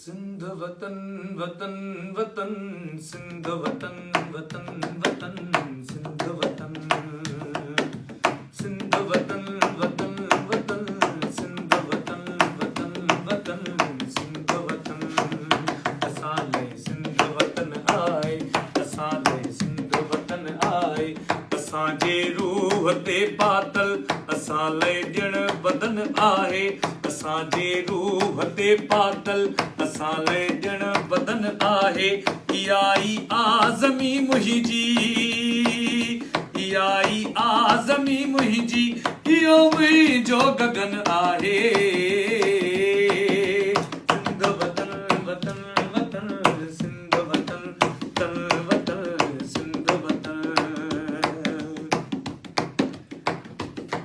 सिंध वतन वतन वतन सिंध वतन वतन वतन सिंध वतन सिंध वतन वतन वतन सिंध वतन वतन वतन सिंध वतन असाले सिंध वतन आए असाले सिंध वतन आए असांजे रूह ते पातल असाले ॼण बदन आहे असांजे रूह ते पातल असाले ॼण बदन आहे इहा ई आज़मी मुंहिंजी इहा ई आज़मी मुंहिंजी इहो मुंहिंजो गगन आहे सिंध वतन वतन वतन सिंध वतन तन वतन सिंध वतन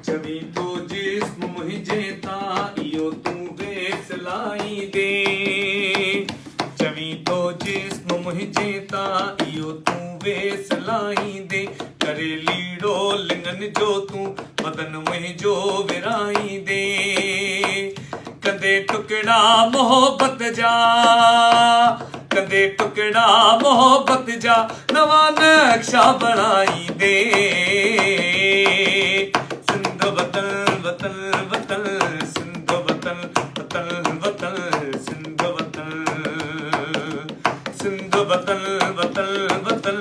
चवी तो जिस्म मुंहिंजे तां इहो तूं वेसलाई दे चवी तो जिस्म मुंहिंजे तां इहो तूं वेसलाई दे करे लीड़ो लिंगन जो तूं बदन मुंहिंजो विराई दे कंदे टुकड़ा मोहब्बत जा कंदे टुकड़ा मोहब्बत जा नवा नक्शा बणाई दे सिंध वतन वतन वतन सिंध वतन वतन वतन सिंध वतन सिंध वतन वतन वतन